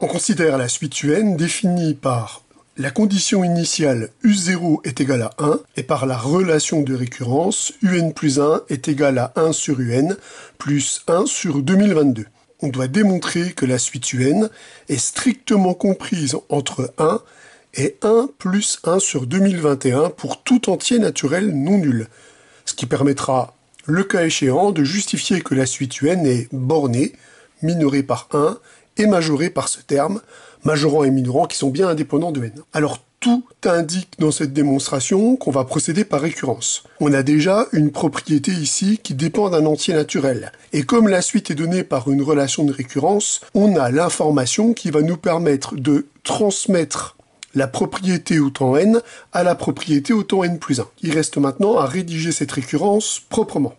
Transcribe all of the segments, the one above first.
On considère la suite UN définie par la condition initiale U0 est égale à 1 et par la relation de récurrence UN plus 1 est égal à 1 sur UN plus 1 sur 2022. On doit démontrer que la suite UN est strictement comprise entre 1 et 1 plus 1 sur 2021 pour tout entier naturel non nul, ce qui permettra, le cas échéant, de justifier que la suite UN est bornée, minorée par 1 et majorée par ce terme, majorant et minorant qui sont bien indépendants de n. Alors tout indique dans cette démonstration qu'on va procéder par récurrence. On a déjà une propriété ici qui dépend d'un entier naturel. Et comme la suite est donnée par une relation de récurrence, on a l'information qui va nous permettre de transmettre la propriété au temps n à la propriété au temps n plus 1. Il reste maintenant à rédiger cette récurrence proprement.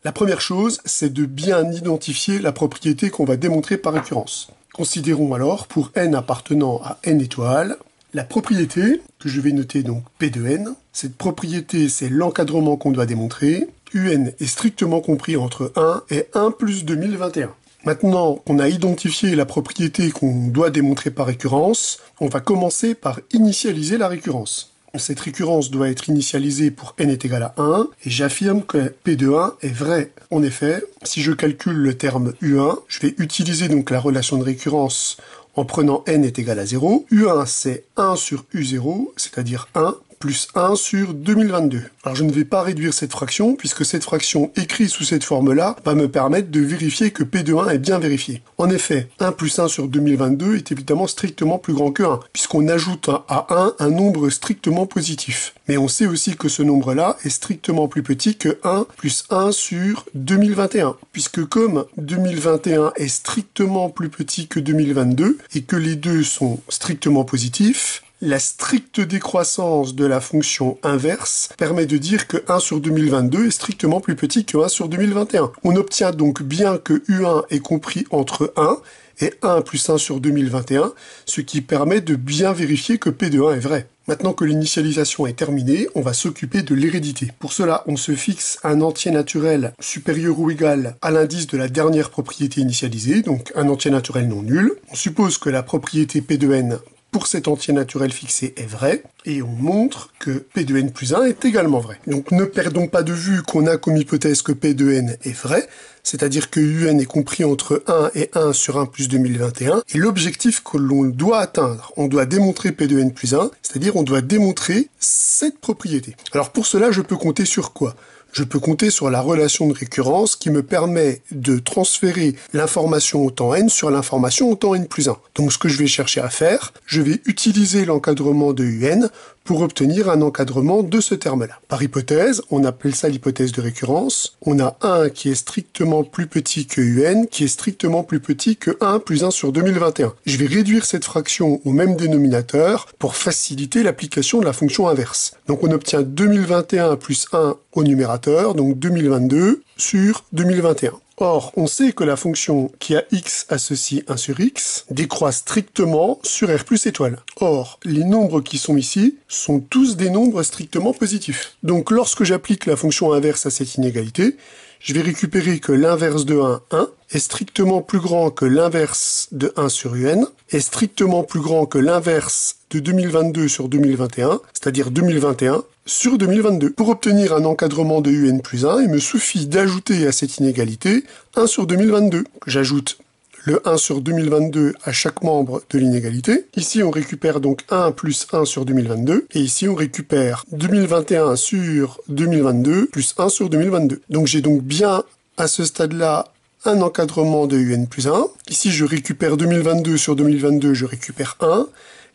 La première chose, c'est de bien identifier la propriété qu'on va démontrer par récurrence. Considérons alors, pour n appartenant à n étoiles, la propriété, que je vais noter donc P de n. Cette propriété, c'est l'encadrement qu'on doit démontrer. UN est strictement compris entre 1 et 1 plus 2021. Maintenant qu'on a identifié la propriété qu'on doit démontrer par récurrence, on va commencer par initialiser la récurrence. Cette récurrence doit être initialisée pour n est égal à 1, et j'affirme que P de 1 est vrai. En effet, si je calcule le terme U1, je vais utiliser donc la relation de récurrence en prenant n est égal à 0. U1, c'est 1 sur U0, c'est-à-dire 1, plus 1 sur 2022. Alors je ne vais pas réduire cette fraction, puisque cette fraction écrite sous cette forme-là va me permettre de vérifier que P de 1 est bien vérifié. En effet, 1 plus 1 sur 2022 est évidemment strictement plus grand que 1, puisqu'on ajoute à 1 un nombre strictement positif. Mais on sait aussi que ce nombre-là est strictement plus petit que 1 plus 1 sur 2021, puisque comme 2021 est strictement plus petit que 2022, et que les deux sont strictement positifs, la stricte décroissance de la fonction inverse permet de dire que 1 sur 2022 est strictement plus petit que 1 sur 2021. On obtient donc bien que U1 est compris entre 1 et 1 plus 1 sur 2021, ce qui permet de bien vérifier que P de 1 est vrai. Maintenant que l'initialisation est terminée, on va s'occuper de l'hérédité. Pour cela, on se fixe un entier naturel supérieur ou égal à l'indice de la dernière propriété initialisée, donc un entier naturel non nul. On suppose que la propriété P de n pour cet entier naturel fixé est vrai, et on montre que P de n plus 1 est également vrai. Donc ne perdons pas de vue qu'on a comme hypothèse que P de n est vrai, c'est-à-dire que UN est compris entre 1 et 1 sur 1 plus 2021, et l'objectif que l'on doit atteindre, on doit démontrer P de n plus 1, c'est-à-dire on doit démontrer cette propriété. Alors pour cela, je peux compter sur quoi ? Je peux compter sur la relation de récurrence qui me permet de transférer l'information au temps n sur l'information au temps n plus 1. Donc ce que je vais chercher à faire, je vais utiliser l'encadrement de UN pour obtenir un encadrement de ce terme-là. Par hypothèse, on appelle ça l'hypothèse de récurrence. On a 1 qui est strictement plus petit que UN, qui est strictement plus petit que 1 plus 1 sur 2021. Je vais réduire cette fraction au même dénominateur pour faciliter l'application de la fonction inverse. Donc on obtient 2021 plus 1 au numérateur, donc 2022 sur 2021. Or, on sait que la fonction qui a x associe 1 sur x décroît strictement sur r plus étoile. Or, les nombres qui sont ici sont tous des nombres strictement positifs. Donc, lorsque j'applique la fonction inverse à cette inégalité, je vais récupérer que l'inverse de 1 est strictement plus grand que l'inverse de 1 sur un, est strictement plus grand que l'inverse de 2022 sur 2021, c'est-à-dire 2021 sur 2022. Pour obtenir un encadrement de un plus 1, il me suffit d'ajouter à cette inégalité 1 sur 2022. J'ajoute le 1 sur 2022 à chaque membre de l'inégalité. Ici, on récupère donc 1 plus 1 sur 2022. Et ici, on récupère 2021 sur 2022 plus 1 sur 2022. Donc, j'ai donc bien, à ce stade-là, un encadrement de un plus 1. Ici, je récupère 2022 sur 2022, je récupère 1.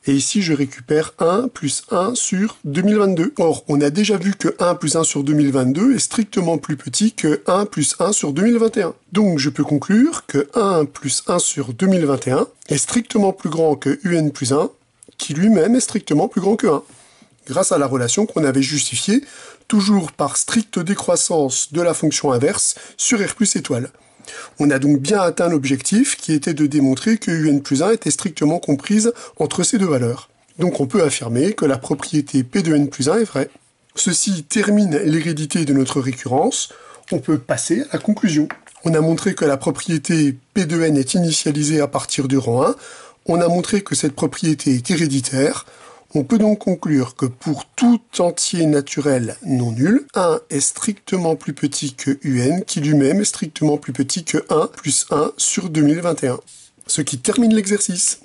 Et ici, je récupère 1 plus 1 sur 2022. Or, on a déjà vu que 1 plus 1 sur 2022 est strictement plus petit que 1 plus 1 sur 2021. Donc, je peux conclure que 1 plus 1 sur 2021 est strictement plus grand que un plus 1, qui lui-même est strictement plus grand que 1. Grâce à la relation qu'on avait justifiée, toujours par stricte décroissance de la fonction inverse sur r plus étoile. On a donc bien atteint l'objectif qui était de démontrer que un plus 1 était strictement comprise entre ces deux valeurs. Donc on peut affirmer que la propriété P de n plus 1 est vraie. Ceci termine l'hérédité de notre récurrence. On peut passer à la conclusion. On a montré que la propriété P de n est initialisée à partir du rang 1 On a montré que cette propriété est héréditaire. On peut donc conclure que pour tout entier naturel non nul, 1 est strictement plus petit que un, qui lui-même est strictement plus petit que 1 plus 1 sur 2021. Ce qui termine l'exercice.